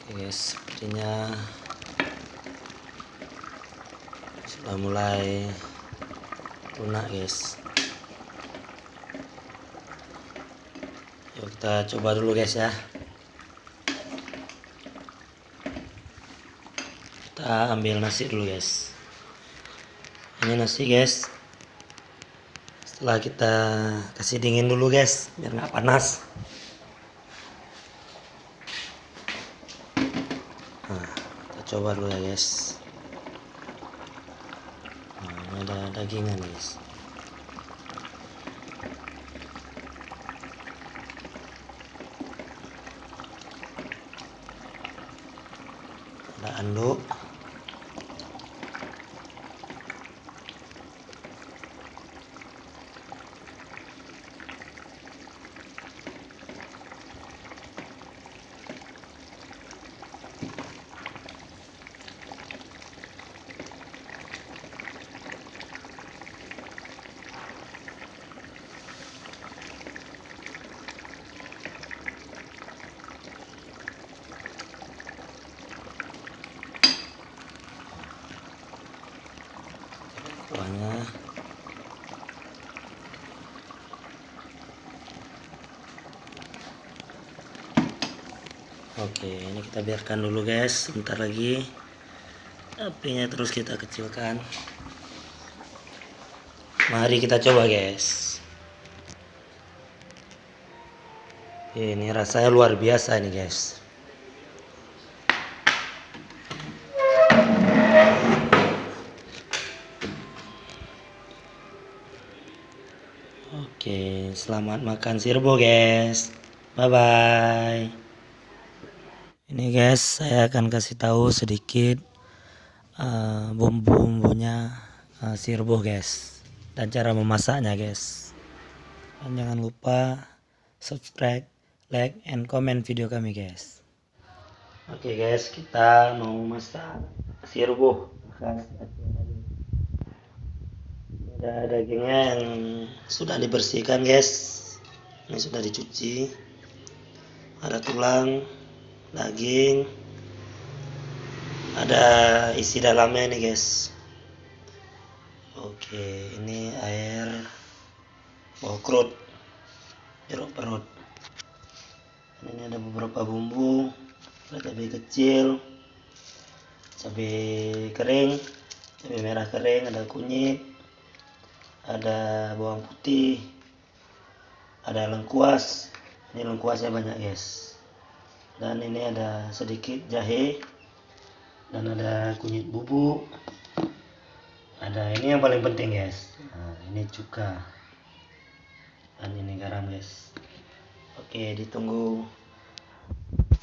Oke guys, sepertinya sudah mulai lunak guys. Yuk kita coba dulu guys ya. Kita ambil nasi dulu guys. Ini nasi guys. Setelah kita kasih dingin dulu guys, biar nggak panas. Nah, kita coba dulu ya guys. Nah, ini ada dagingan guys. Ada anduk. Kuahnya. Oke, ini kita biarkan dulu guys, sebentar lagi. Apinya terus kita kecilkan. Mari kita coba guys. Ini rasanya luar biasa ini guys. Oke, selamat makan sirbo guys. Bye bye. Ini guys, saya akan kasih tahu sedikit bumbu-bumbunya sirbo guys, dan cara memasaknya guys. Dan jangan lupa subscribe, like, and comment video kami guys. Oke guys, kita mau masak sirbo. Ada dagingnya yang sudah dibersihkan guys. Ini sudah dicuci. Ada tulang, daging, ada isi dalamnya nih guys. Oke, ini air bawang kerut, jeruk parut. Ini ada beberapa bumbu, ada cabai kecil, cabai kering, cabai merah kering, ada kunyit, ada bawang putih, ada lengkuas. Ini lengkuasnya banyak guys. Dan ini ada sedikit jahe, dan ada kunyit bubuk. Ada ini yang paling penting guys. Nah, ini cuka, dan ini garam guys. Oke, ditunggu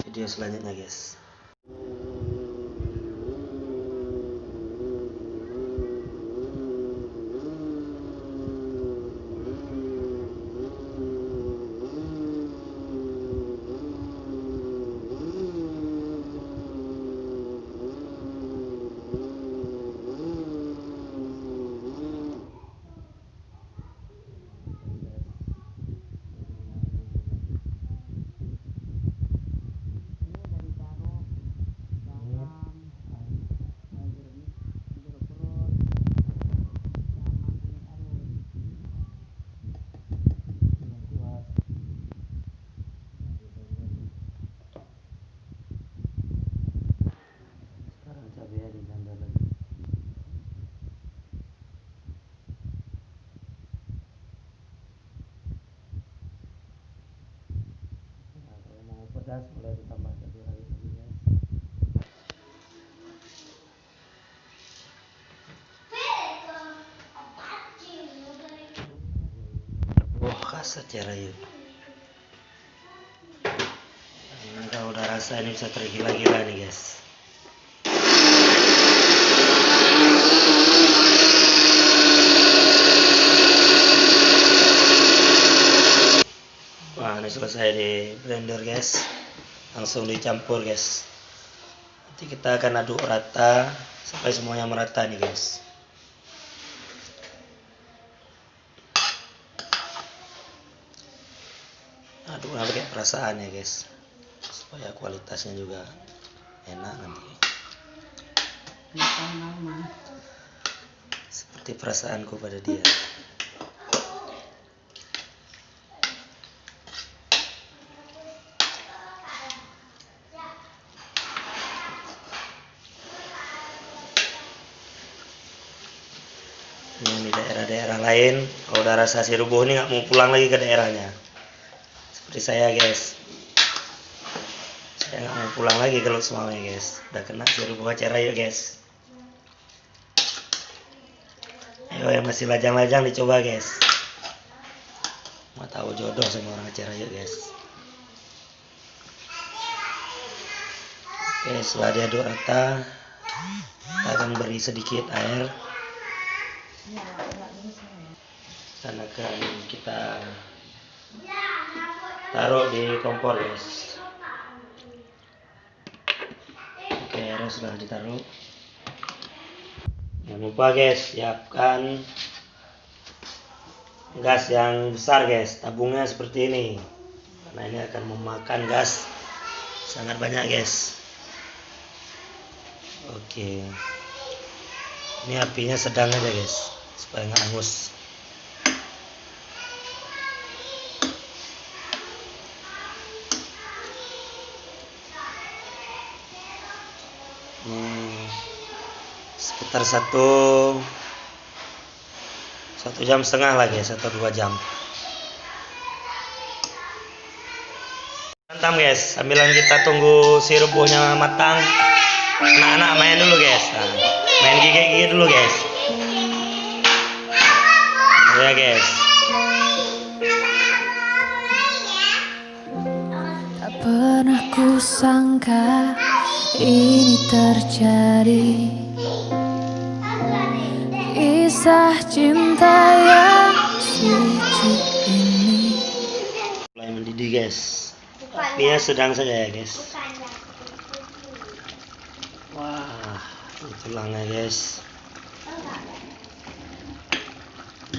video selanjutnya guys. Pedas boleh ditambah cabai rawit lagi guys. Wah, kasar cara yuk. Kalau udah rasa ini bisa tergila-gila nih guys. Wah, ini selesai di blender guys. Langsung dicampur guys. Nanti kita akan aduk rata sampai semuanya merata nih guys. Aduk pakai perasaan ya guys, supaya kualitasnya juga enak nanti. Lama. Seperti perasaanku pada dia. Ini di daerah-daerah lain, kalau udah rasa sirubuh ini nggak mau pulang lagi ke daerahnya. Seperti saya guys, saya nggak mau pulang lagi kalau semuanya guys. Udah kena sirubuh acara yuk guys. Ayo yang masih lajang-lajang dicoba guys. Mau tahu jodoh sama orang acara yuk guys. Oke, setelah diaduk rata, kita akan beri sedikit air. Dan akan kita taruh di kompor guys. Oke, airnya sudah ditaruh. Jangan lupa guys, siapkan gas yang besar guys. Tabungnya seperti ini, karena ini akan memakan gas sangat banyak guys. Oke, ini apinya sedang aja guys, supaya nggak hangus. Sekitar 1,5 jam lah guys, atau 2 jam. Mantap guys, sambilan kita tunggu si rebusnya matang, anak-anak main dulu guys. Nah, main gigi-gigi dulu guys. Ya guys. Tak pernah ku sangka ini terjadi, kisah cinta yang suci ini. Mulai mendidih guys, apinya sedang saja ya guys. Wah, tulangnya guys.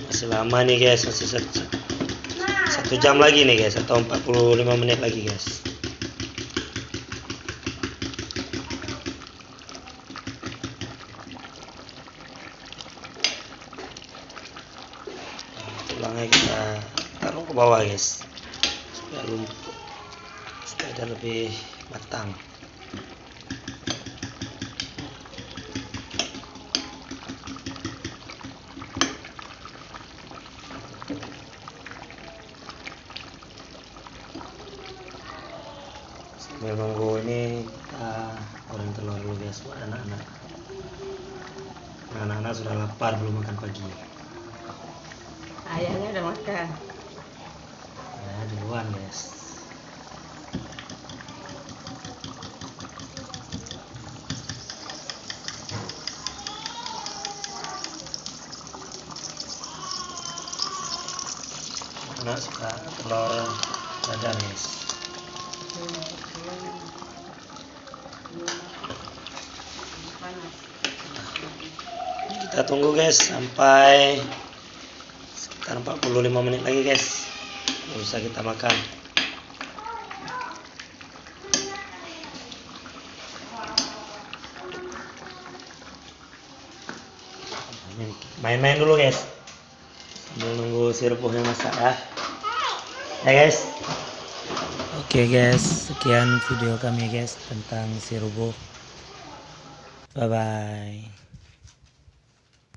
Masih lama nih guys, masih 1 jam lagi nih guys, atau 45 menit lagi guys. Tulangnya kita taruh ke bawah guys, supaya dia lebih matang. Sambil nunggu ini kita goreng telur dulu guys buat anak-anak. Anak-anak sudah lapar, belum makan pagi. Ayahnya udah makan. Ya, duluan guys. Anak suka telur dadar guys. Kita tunggu guys sampai sekitar 45 menit lagi guys, baru bisa kita makan. Main-main dulu guys sambil nunggu si rebusnya masak ya. Ya guys. Oke guys, sekian video kami guys tentang si rebus. Bye bye.